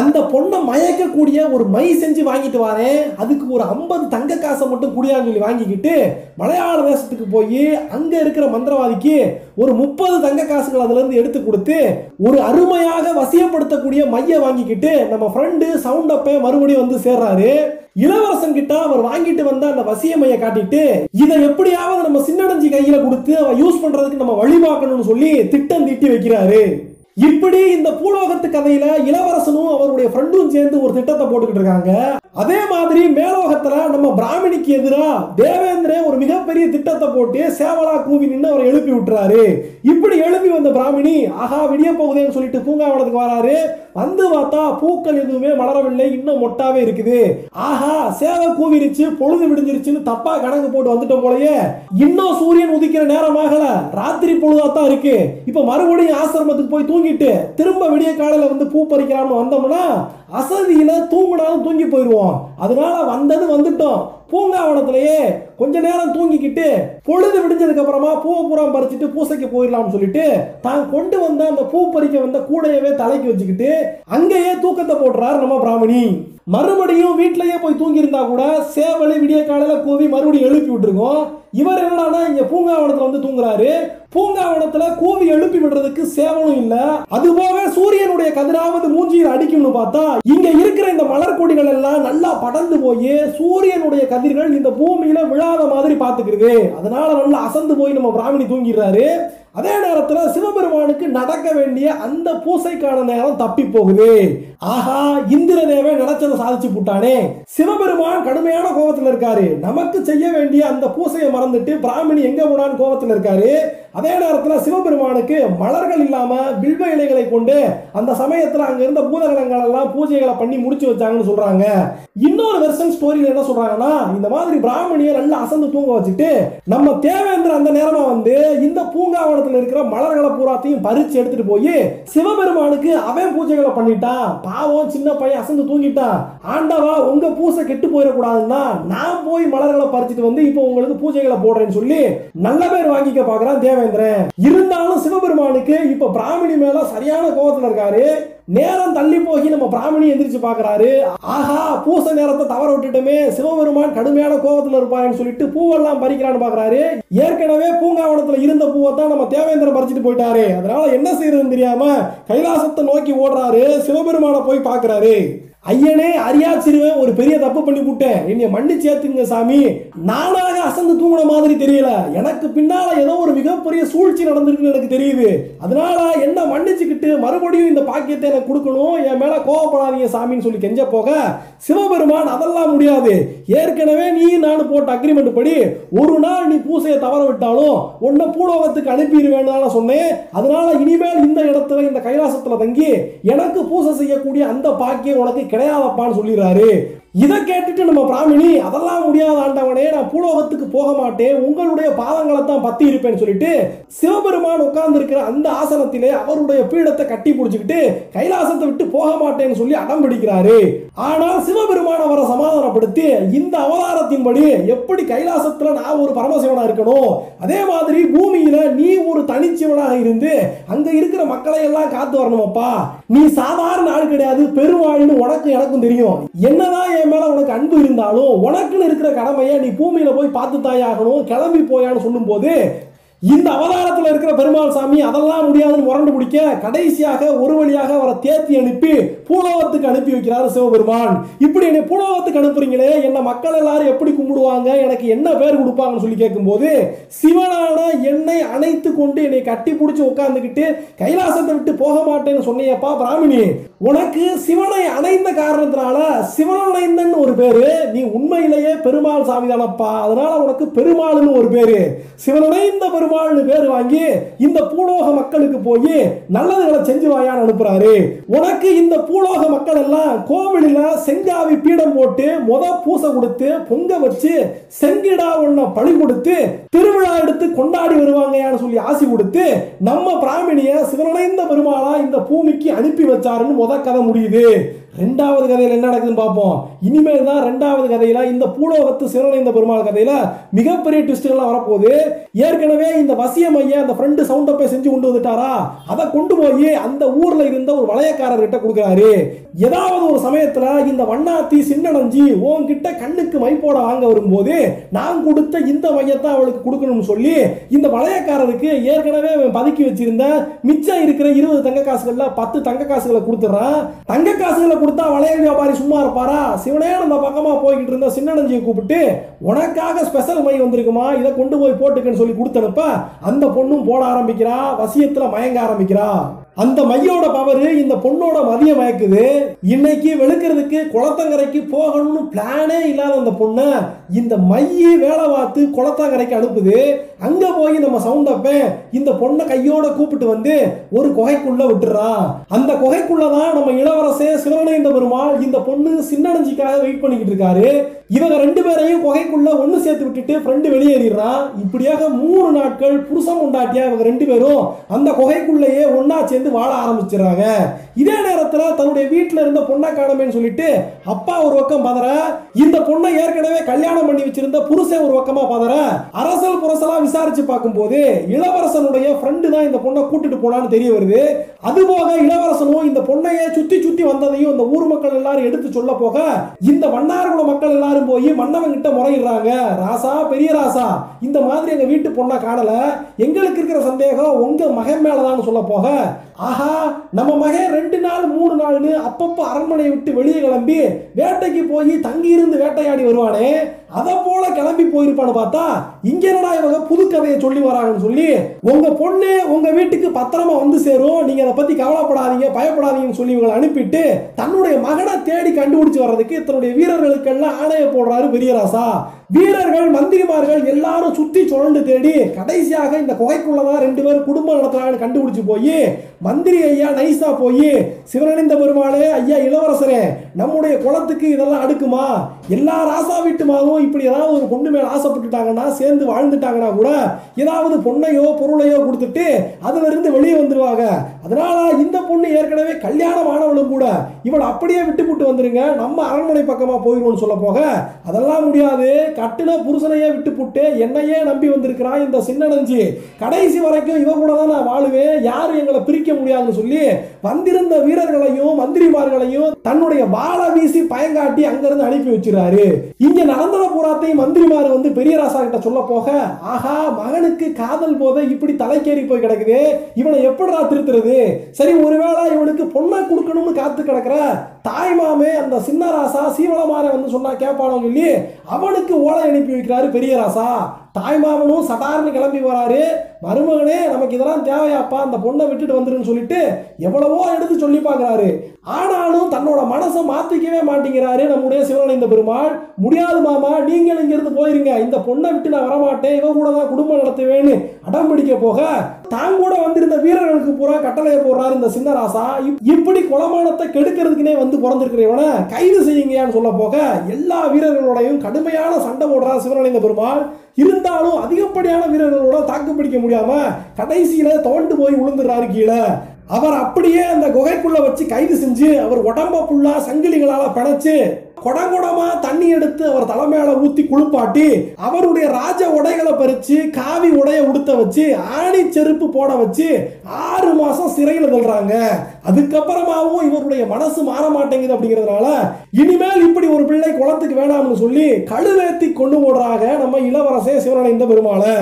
அந்த பொண்ணை மயக்கக்கூடிய ஒரு மை செஞ்சு வாங்கிட்டு வரேன், அதுக்கு ஒரு 50 தங்க காசை மட்டும் குடியான்னு சொல்லி வாங்கிக்கிட்டு மலையாள தேசத்துக்கு போய் அங்க இருக்கிற மந்திரவாதிக்கு ஒரு 30 தங்க காசுகள் அதுல இருந்து எடுத்து கொடுத்து ஒரு அருமையாக வசியப்படுத்தக்கூடிய மைய வாங்கிக்கிட்டு நம்ம ஃப்ரெண்டு சவுண்டப்ப மறுபடியும் வந்து சேர்றாரு. இளவரசன் கிட்ட அவர் வாங்கிட்டு வந்த அந்த வசியமையை காட்டிட்டு இதை எப்படியாவது நம்ம சின்னடஞ்சி கையில கொடுத்து அவ யூஸ் பண்றதுக்கு நம்ம வழி பார்க்கணும்னு சொல்லி திட்டம் தீட்டி வைக்கிறாரு. இப்படி இந்த பூலோகத்து கதையில இளவரசனும் அவருடைய ஃப்ரெண்டும் சேர்ந்து ஒரு திட்டத்தை போட்டுக்கிட்டு இருக்காங்க. அதே மாதிரி மேலோகத்துல நம்ம பிராமணிக்கு எதிரா தேவேந்திரன் ஒரு மிகப்பெரிய திட்டத்தை போட்டு சேவலா கூவி நின்று அவரை எழுப்பி விட்டுறாரு. இப்படி எழுப்பி வந்த பிராமணி ஆஹா விடிய போகுதேன்னு சொல்லிட்டு பூங்காவனத்துக்கு வராரு. வந்து பார்த்தா பூக்கள் எதுவுமே மலரவில்லை, இன்னும் மொட்டாவே இருக்குது. ஆஹா சேவை கூவிருச்சு, பொழுது விடிஞ்சிருச்சுன்னு தப்பா கணக்கு போட்டு வந்துட்டோம் போலயே. இன்னும் சூரியன் உதிக்கிற நேரமாகல, ராத்திரி பொழுதாத்தான் இருக்கு. இப்ப மறுபடியும் ஆசிரமத்துக்கு போய் தூங்கிட்டு திரும்ப விடிய காலையில வந்து பூ பறிக்கலாம்னு வந்தோம்னா அசதியில தூங்கினாலும் தூங்கி போயிடுவோம். அதனால வந்தது வந்துட்டோம். பூங்காவனத்திலேயே கொஞ்ச நேரம் தூங்கிக்கிட்டு பொழுது விடிஞ்சதுக்கு அப்புறமா பூவை பூரா பறிச்சுட்டு பூசைக்கு போயிடலாம்னு சொல்லிட்டு தான் கொண்டு வந்த அந்த பூ பறிக்க வந்த கூடையவே தலைக்கு வச்சுக்கிட்டு அங்கேயே தூக்கத்தை போட்டுறாரு நம்ம பிராமணி. மறுபடியும் வீட்டிலேயே போய் தூங்கி இருந்தா கூட சேவலி விடிய காலையில கூவி மறுபடியும் எழுப்பி விட்டுருக்கோம். இவர் என்னன்னா இங்க பூங்காவனத்துல வந்து தூங்குறாரு. பூங்காவனத்துல கூவி எழுப்பி விடுறதுக்கு சேவலும் இல்ல. அதுபோக சூரியனுடைய கதிராவது மூஞ்சியில் அடிக்கும்னு பார்த்தா இங்க இருக்கிற இந்த மலர் கொடிகள் எல்லாம் நல்லா படர்ந்து போய் சூரியனுடைய கதிர்கள் இந்த பூமியில விழாத மாதிரி பாத்துக்கிறது. அதனால நல்லா அசந்து போய் நம்ம பிராமணி தூங்கிடுறாரு. அதே நேரத்தில் சிவபெருமானுக்கு நடக்க வேண்டிய அந்த பூசைக்கான நேரம் தப்பி போகுது. ஆஹா இந்திரதேவன் நினைச்சதை சாதிச்சு போட்டானே. சிவபெருமான் கடுமையான கோபத்தில் இருக்காரு. நமக்கு செய்ய வேண்டிய அந்த பூசையை மறந்துட்டு பிராமணி எங்க போனான்னு கோபத்தில் இருக்காரு. அதே நேரத்தில் சிவபெருமானுக்கு மலர்கள் இல்லாம வில்வ இலைகளை கொண்டு அந்த சமயத்தில் அங்க இருந்த பூதகணங்கள் எல்லாம் பூஜைகளை பண்ணி முடிச்சு வச்சாங்கன்னு சொல்றாங்க. இன்னொரு வெர்ஷன் ஸ்டோரியில என்ன சொல்றாங்கன்னா இந்த மாதிரி பிராமணியை நல்லா அசந்து தூங்க வச்சுட்டு நம்ம தேவேந்திர அந்த நேரமா வந்து இந்த பூங்காவனத்தில் இருக்கிற மலர்களை பூராத்தையும் பறிச்சு எடுத்துட்டு போய் சிவபெருமானுக்கு அவன் பூஜைகளை பண்ணிட்டான். பாவம் சின்ன பையன் அசந்து தூங்கிட்டான். ஆண்டவா உங்க பூசை கெட்டு போயிடக்கூடாதுன்னா நான் போய் மலர்களை பறிச்சுட்டு வந்து இப்போ உங்களுக்கு பூஜைகளை போடுறேன்னு சொல்லி நல்ல பேர் வாங்கிக்க பாக்குறான் தேவேந்திரன். இருந்தாலும் சிவபெருமானுக்கு இப்ப பிராமணி மேல சரியான கோபத்துல இருக்காரு. நேரம் தள்ளி போய் நம்ம பிராமணி எந்திரிச்சு பாக்குறாரு. ஆஹா பூசை நேரத்தை தவற விட்டுட்டுமே, சிவபெருமான் கடுமையான கோபத்துல இருப்பாருன்னு சொல்லிட்டு பூவெல்லாம் பறிக்கிறான்னு பாக்குறாரு. ஏற்கனவே பூங்காவனத்துல இருந்த பூவை தான் நம்ம தேவேந்திரன் பறிச்சுட்டு போயிட்டாரு. அதனால என்ன செய்யறதுன்னு தெரியாம கைலாசத்தை நோக்கி ஓடுறாரு. சிவபெருமான போய் பாக்குறாரு. ஐயனே அரியாச்சிருவேன், ஒரு பெரிய தப்பு பண்ணி விட்டேன், என்னை மன்னிச்சு ஏத்துங்க சாமி. நானாக அசந்து தூங்கின மாதிரி தெரியல, எனக்கு பின்னால ஏதோ ஒரு மிகப்பெரிய சூழ்ச்சி நடந்திருக்குன்னு எனக்கு தெரியுது. அதனால என்ன மன்னிச்சுக்கிட்டு மறுபடியும் இந்த பாக்கியத்தை எனக்கு கொடுக்கணும், என் மேல கோவப்படாதீங்க சாமின்னு சொல்லி கெஞ்ச போக சிவபெருமான் அதெல்லாம் முடியாது, ஏற்கனவே நீ நான் போட்ட அக்ரிமெண்ட் படி ஒரு நாள் நீ பூசையை தவற விட்டாலும் உன்னை பூலோகத்துக்கு அனுப்பிடுவேன்னு சொன்னேன். அதனால இனிமேல் இந்த இடத்துல இந்த கைலாசத்துல தங்கி எனக்கு பூசை செய்யக்கூடிய அந்த பாக்கியம் உனக்கு கிடையாதப்பான்னு சொல்லிடுறாரு. இதை கேட்டுட்டு நம்ம பிராமணி அதெல்லாம் முடியாத ஆண்டவனே, நான் பூலோகத்துக்கு போக மாட்டேன், உங்களுடைய பாதங்களை தான் பத்தி இருப்பேன்னு சொல்லிட்டு சிவபெருமான் உட்கார்ந்து இருக்கிற அந்த ஆசனத்திலே அவருடைய பீடத்தை கட்டி பிடிச்சுக்கிட்டு கைலாசத்தை விட்டு போக மாட்டேன்னு சொல்லி அடம் பிடிக்கிறாரு. ஆனால் சிவபெருமான் அவரை சமாதானப்படுத்தி இந்த அவதாரத்தின்படி எப்படி கைலாசத்துல நான் ஒரு பரமசிவனா இருக்கணும், அதே மாதிரி பூமியில நீ ஒரு தனிச்சிவனாக இருந்து அங்க இருக்கிற மக்களை எல்லாம் காத்து வரணுமப்பா, நீ சாதாரண ஆள் கிடையாது, பெருவாழ்னு உனக்கு எனக்கும் தெரியும், என்னதான் மேல உனக்கு அன்பு இருந்தாலும் உனக்குன்னு இருக்கிற கடமையை நீ பூமியில போய் பார்த்து தாயாகணும், கிளம்பி போயான்னு சொல்லும் போது இந்த அவதாரத்தில் இருக்கிற பெருமாள் சாமி அதெல்லாம் முடியாதுன்னு முரண்டு பிடிக்க கடைசியாக ஒரு வழியாக அவரை தேத்தி அனுப்பி பூலோகத்துக்கு அனுப்பி வைக்கிறார் சிவபெருமான். இப்படி என்னை பூலோகத்துக்கு அனுப்புறீங்களே, என்ன மக்கள் எல்லாரும் எப்படி கும்பிடுவாங்க, எனக்கு என்ன பேர் கொடுப்பாங்கன்னு சொல்லி கேட்கும்போது சிவனான என்னை அணைத்து கொண்டு என்னை கட்டி பிடிச்சி உட்கார்ந்துக்கிட்டு கைலாசத்தை விட்டு போக மாட்டேன்னு சொன்னியப்பா பிராமணி, உனக்கு சிவனை அணைந்த காரணத்தினால சிவனடைந்தன்னு ஒரு பேரு, நீ உண்மையிலேயே பெருமாள் சாமி தானப்பா, அதனால உனக்கு பெருமாள்னு ஒரு பேரு, சிவனடைந்த பெருமாள்னு பேர் வாங்கி இந்த பூலோக மக்களுக்கு போய் நல்லதுகளை செஞ்சு வாயான்னு அனுப்புறாரு. உனக்கு இந்த பூலோக மக்கள் எல்லாம் கோவிலில் செங்காவி பீடம் போட்டு பூசை கொடுத்து பொங்க வச்சு செங்கிடா ஒன்ன பழி கொடுத்து திருவிழா எடுத்து கொண்டாடி வருவாங்கன்னு சொல்லி ஆசி கொடுத்து நம்ம பிராமணிய சிவனடைந்த பெருமாளா இந்த பூமிக்கு அனுப்பி வச்சாருன்னு கதை முடியுது. ரெண்டாவது கதையில் என்ன நடக்குதுன்னு பார்ப்போம். இனிமேல் தான் ரெண்டாவது கதையில இந்த பூலோகத்து சிவனடைந்த பெருமாள் கதையில மிகப்பெரிய ட்விஸ்ட்லாம் வரப்போகுது. ஏற்கனவே இந்த வசியம் ஐயா அந்த ஃப்ரெண்டு சவுண்டப்பை செஞ்சு கொண்டு வந்துட்டாரா, அதை கொண்டு போய் அந்த ஊர்ல இருந்த ஒரு வளையக்காரர்கிட்ட கொடுக்குறாரு. ஏதாவது ஒரு சமயத்துல இந்த வண்ணாத்தி சின்னஞ்சி உன்கிட்ட கண்ணுக்கு மை போட வாங்க வரும்போது நான் கொடுத்த இந்த மையத்தை அவளுக்கு கொடுக்கணும்னு சொல்லி இந்த வளையக்காரருக்கு ஏற்கனவே பதுக்கி வச்சிருந்த மிச்சம் இருக்கிற 20 தங்க காசுகள்ல 10 தங்க காசுகளை கொடுத்துறான். தங்க காசுகளை கொடுத்தா வளையல் வியாபாரி சும்மா இருப்பாரா? சிவனே அந்த பக்கமா போய்கிட்டு இருந்த சின்னஞ்சியை கூப்பிட்டு, உனக்காக ஸ்பெஷல் மை வந்திருக்குமா, இதை கொண்டு போய் போட்டுக்கன்னு சொல்லி கொடுத்தனுப்ப அந்த பொண்ணும் போட ஆரம்பிக்கிறா, வசியத்துல மயங்க ஆரம்பிக்கிறா. அந்த மையோட பவர் இந்த பொண்ணோட மதிய மயக்குது. இன்னைக்கு வெளுக்கிறதுக்கு குளத்தங்கரைக்கு போகணும்னு பிளானே இல்லாத அந்த பொண்ணை இந்த மையை வேலை பார்த்து குளத்தங்கரைக்கு அனுப்புது. அங்க போய் நம்ம சவுண்டப்ப இந்த பொண்ணை கையோட கூப்பிட்டு வந்து ஒரு குகைக்குள்ள விட்டுறான். அந்த குகைக்குள்ளதான் நம்ம இளவரசே சிவனேந்த பெருமாள் இந்த பொண்ணு சின்னஞ்சிக்காக வெயிட் பண்ணிக்கிட்டு இருக்காரு. இவங்க 2 பேரையும் குகைக்குள்ள ஒண்ணு சேர்த்து விட்டுட்டு ஃப்ரெண்டு வெளியேறான். இப்படியாக 3 நாட்கள் புருஷம் உண்டாட்டியா இவங்க 2 பேரும் அந்த குகைக்குள்ளேயே ஒன்னா சேர்ந்து வாழ ஆரம்பிச்சிடறாங்க. இதே நேரத்தில் தன்னுடைய வீட்டில் இருந்த பொண்ணை காணமேன்னு சொல்லிட்டு அப்பா ஒரு பக்கம் பதற, இந்த பொண்ணை ஏற்கனவே கல்யாணம் பண்ணி வச்சிருந்த புருஷன் ஒரு பக்கமா பதற. அரசல் புரசலா விசாரிச்சு பார்க்கும் போது இளவரசனுடைய ஃப்ரெண்டு தான் இந்த பொண்ணை கூட்டிட்டு போனான்னு தெரிய வருது. அதுபோக இளவரசனும் இந்த பொண்ணையே சுத்தி சுத்தி வந்ததையும் இந்த ஊர் மக்கள் எல்லாரும் எடுத்து சொல்ல போக இந்த வண்ணார்குல மக்கள் எல்லாரும் போய் மன்னவன் கிட்ட முறையிடுறாங்க. ராசா, பெரிய ராசா, இந்த மாதிரி எங்க வீட்டு பொண்ணை காணல, எங்களுக்கு இருக்கிற சந்தேகம் உங்க மகன் மேலதான் சொல்ல போக, ஆஹா நம்ம மகன் 2 நாள் 3 நாள்னு அப்பப்ப அரண்மனையை விட்டு வெளியே கிளம்பி வேட்டைக்கு போய் தங்கி இருந்து வேட்டையாடி வருவானே, அதை போல கிளம்பி போயிருப்பான்னு பார்த்தா இங்க என்னடா இவங்க புது கதையை சொல்லி வராங்கன்னு சொல்லி, உங்க பொண்ணு உங்க வீட்டுக்கு பத்திரமா வந்து சேரும், நீங்க அதை பத்தி கவலைப்படாதீங்க பயப்படாதீங்கன்னு சொல்லி இவங்களை அனுப்பிட்டு தன்னுடைய மகனை தேடி கண்டுபிடிச்சு வர்றதுக்கு தன்னுடைய வீரர்களுக்கெல்லாம் ஆணையை போடுறாரு பெரியராசா. வீரர்கள் மந்திரிமார்கள் எல்லாரும் சுத்தி சுழண்டு தேடி கடைசியாக இந்த குகைக்குள்ளதான் 2 பேர் குடும்பம் நடத்துறாங்கன்னு கண்டுபிடிச்சு போய் மந்திரி ஐயா நைசா போய், சிவனேந்த பெருமாளே, ஐயா இளவரசரே, நம்முடைய குலத்துக்கு இதெல்லாம் அடுக்குமா? எல்லா ராசா வீட்டு மகனும் இப்படி ஏதாவது ஒரு பொண்ணு மேல ஆசைப்பட்டுட்டாங்கன்னா சேர்ந்து வாழ்ந்துட்டாங்கன்னா கூட ஏதாவது பொண்ணையோ பொருளையோ கொடுத்துட்டு அதுல இருந்து வெளியே வந்துருவாங்க. அதனால இந்த பொண்ணு ஏற்கனவே கல்யாணம் ஆனவளும் கூட இவளை அப்படியே விட்டுப்புட்டு வந்துருங்க, நம்ம அரண்மனை பக்கமா போயிடுவோம்னு சொல்ல போக, அதெல்லாம் முடியாது, கட்டுன புருஷனையே விட்டுப்புட்டு என்னையே நம்பி வந்திருக்கிறான் இந்த சின்னஞ்சி, கடைசி வரைக்கும் இவ கூட தான் நான் வாழுவேன், யாரும் எங்களை பிரிக்க முடியாதுன்னு சொல்லி வந்திருந்த வீரர்களையும் மந்திரிமார்களையும் தன்னுடைய வாளை வீசி பயங்காட்டி அங்கிருந்து அனுப்பி வச்சிருக்காரு. இங்க நடந்தத பூராத்தையும் மந்திரிமார் வந்து பெரியராசா கிட்ட சொல்ல போக, ஆஹா மகனுக்கு காதல் போதை இப்படி தலைக்கேறி போய் கிடக்குது, இவனை எப்படிடா திருத்துறது? சரி, ஒருவேளை இவனுக்கு பொண்ணை கொடுக்கணும்னு காத்து கிடக்குற தாய்மாமே அந்த சின்னராசா சீவளமாரை வந்து சொன்னா கேட்பானு சொல்லி அவனுக்கு ஓலை அனுப்பி வைக்கிறாரு பெரியராசா. தாய்மாமனும் சடார்னு கிளம்பி வராரு. மருமகனே, நமக்கு இதெல்லாம் தேவையாப்பா, அந்த பொண்ணை விட்டுட்டு வந்துருன்னு சொல்லிட்டு எவ்வளவோ எடுத்து சொல்லி பார்க்கிறாரு. ஆனாலும் தன்னோட மனசை மாத்திக்கவே மாட்டேங்கிறாரு நம்முடைய சிவனேந்த பெருமாள். முடியாது மாமா, நீங்கள் இங்கிருந்து போயிருங்க, இந்த பொண்ணை விட்டு நான் வரமாட்டேன், இவ கூட தான் குடும்பம் நடத்துவேன்னு அடம் பிடிக்க போக தான் கூட வந்திருந்த வீரர்களுக்கு பூரா கட்டளையை போடுறாரு இந்த சின்னராசா. இப்படி குலமானத்தை கெடுக்கிறதுக்குனே வந்து பிறந்திருக்கிறவனை கைது செய்யுங்கன்னு சொல்ல போக எல்லா வீரர்களோடையும் கடுமையான சண்டை போடுறார் சிவனேந்த பெருமாள். இருந்தாலும் அதிகப்படியான வீரர்களோட தாக்கு பிடிக்க முடியாம கடைசியில தோண்டு போய் விழுந்துடுறாரு கீழே. அவர் அப்படியே அந்த குகைக்குள்ள வச்சு கைது செஞ்சு அவர் உடம்ப புள்ளா சங்கிலிகளால பிணைச்சு கொடங்குடமா தண்ணி எடுத்து அவர் தலைமையில ஊத்தி குளிப்பாட்டி அவருடைய ராஜ உடைகளை பறிச்சு காவி உடைய உடுத்த வச்சு ஆணி செருப்பு போட வச்சு 6 மாசம் சிறையில் தள்ளுறாங்க. அதுக்கப்புறமாவும் இவருடைய மனசு மாற மாட்டேங்குது. அப்படிங்கிறதுனால இனிமேல் இப்படி ஒரு பிள்ளை குளத்துக்கு வேணாம்னு சொல்லி கழுவேத்தி கொண்டு போடுறாங்க நம்ம இளவரசே சிவனேந்த பெருமாளை.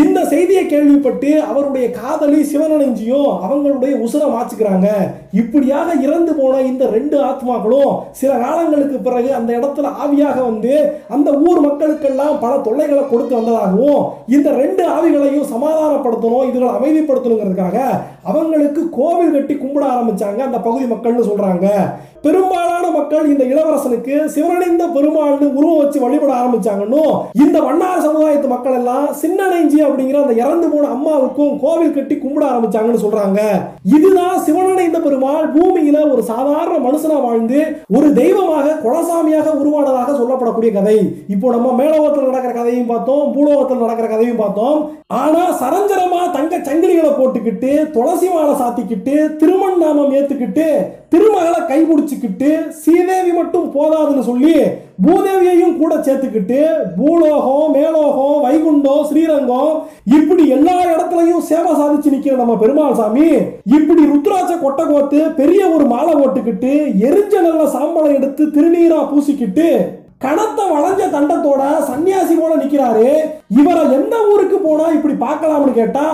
இந்த செய்தியை கேள்விப்பட்டு அவருடைய காதலி சிவனஞ்சியும் அவங்களுடைய உசுரை மாச்சுக்கிறாங்க. இப்படியாக இறந்து போன இந்த 2 ஆத்மாக்களும் சில காலங்களுக்கு பிறகு அந்த இடத்துல ஆவியாக வந்து அந்த ஊர் மக்களுக்கெல்லாம் பல தொல்லைகளை கொடுத்து வந்ததாகவும் இந்த 2 ஆவிகளையும் சமாதானப்படுத்தணும், இதுகளை அமைதிப்படுத்தணுங்கிறதுக்காக அவங்களுக்கு கோவில் கட்டி கும்பிட ஆரம்பிச்சாங்க அந்த பகுதி மக்கள்னு சொல்றாங்க. பெரும்பாலான மக்கள் இந்த இளவரசனுக்கு சிவனேந்த பெருமாள்னு உருவம் வச்சு வழிபட ஆரம்பிச்சாங்கன்னு இந்த வண்ணார் சமுதாயத்து மக்கள் எல்லாம் சின்னஞ்சி அப்படிங்கிற அந்த இறந்து போன அம்மாவுக்கும் கோவில் கட்டி கும்பிட ஆரம்பிச்சாங்கன்னு சொல்றாங்க. இதுதான் சிவனேந்த பெருமாள் பூமியில ஒரு சாதாரண மனுஷனா வாழ்ந்து ஒரு தெய்வமாக குலசாமியாக உருவானதாக சொல்லப்படக்கூடிய கதை. இப்போ நம்ம மேலோகத்தில் நடக்கிற கதையும் பார்த்தோம், பூலோகத்தில் நடக்கிற கதையும் பார்த்தோம். ஆனா சரஞ்சரமா தங்க சங்கிலிகளை போட்டுக்கிட்டு துளசி மாலை சாத்திக்கிட்டு திருமண் நாமம் ஏத்துக்கிட்டு திருமகளை கைபிடிச்சுக்கிட்டு சீதேவி மட்டும் போதாதுன்னு சொல்லி பூதேவியையும் கூட சேர்த்துக்கிட்டு பூலோகம் மேலோகம் வைகுண்டம் ஸ்ரீரங்கம் இப்படி எல்லா இடத்துலையும் சேவை சாதிச்சு நிக்கிற நம்ம பெருமாள் சாமி இப்படி ருத்ராட்ச கொட்டை கோத்து பெரிய ஒரு மாலை போட்டுக்கிட்டு எரிஞ்ச நல்ல சாம்பலை எடுத்து திருநீரா பூசிக்கிட்டு கணத்தை வளைஞ்ச தண்டத்தோட சன்னியாசி போல நிக்கிறாரு. இவரை எந்த ஊருக்கு போனா இப்படி பார்க்கலாம்னு கேட்டா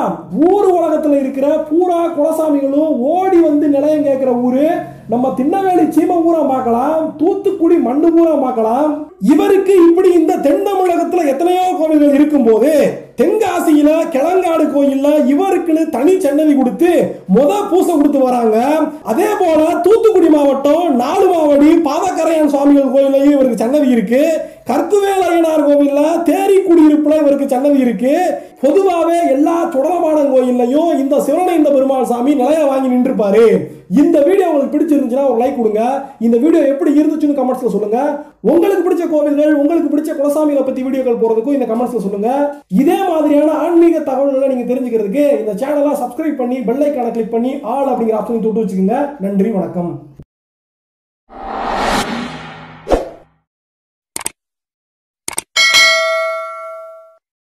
ஊர் உலகத்துல இருக்கிற பூரா குலசாமிகளும் ஓடி வந்து நிலையம் கேட்கிற ஊரு நம்ம திண்ணவேலி சீமை பூரா பார்க்கலாம், தூத்துக்குடி மண்ணு பூரா பார்க்கலாம். இவருக்கு இப்படி இந்த தென் தமிழகத்துல எத்தனையோ கோவில்கள் இருக்கும் போது தென்காசியில கிளங்காடு கோயில்ல இவருக்குன்னு தனி சன்னதி கொடுத்து பூசை கொடுத்து வராங்க. அதே போல தூத்துக்குடி மாவட்டம் நாலுமாவடி பாதக்கரையான் சுவாமிகள் கோயிலையும் இவருக்கு சன்னதி இருக்கு. கற்குவேலையனார் கோவில்ல தேரி குடியிருப்புல இவருக்கு சன்னதி இருக்கு. பொதுவாகவே எல்லா சுடலமாடன் கோயில்லையும் இந்த சிவனை இந்த பெருமாள் சாமி நிலைய வாங்கி நின்றுப்பாரு. இந்த வீடியோ உங்களுக்கு பிடிச்சிருந்துச்சுன்னா ஒரு லைக் கொடுங்க. இந்த வீடியோ எப்படி இருந்துச்சுன்னு கமெண்ட்ஸ்ல சொல்லுங்க. உங்களுக்கு பிடிச்ச கோவில்கள், உங்களுக்கு பிடிச்ச குலசாமிகளை பத்தி வீடியோக்கள் போறதுக்கும் இந்த கமெண்ட்ஸ்ல சொல்லுங்க. இதே மாதிரியான ஆன்மீக தகவல்களை நீங்க தெரிஞ்சுக்கிறதுக்கு இந்த சேனலை சப்ஸ்கிரைப் பண்ணி பெல் ஐகானை கிளிக் பண்ணி ஆல் அப்படிங்கிற ஆப்ஷனை தொட்டு வச்சுக்கோங்க. நன்றி, வணக்கம்.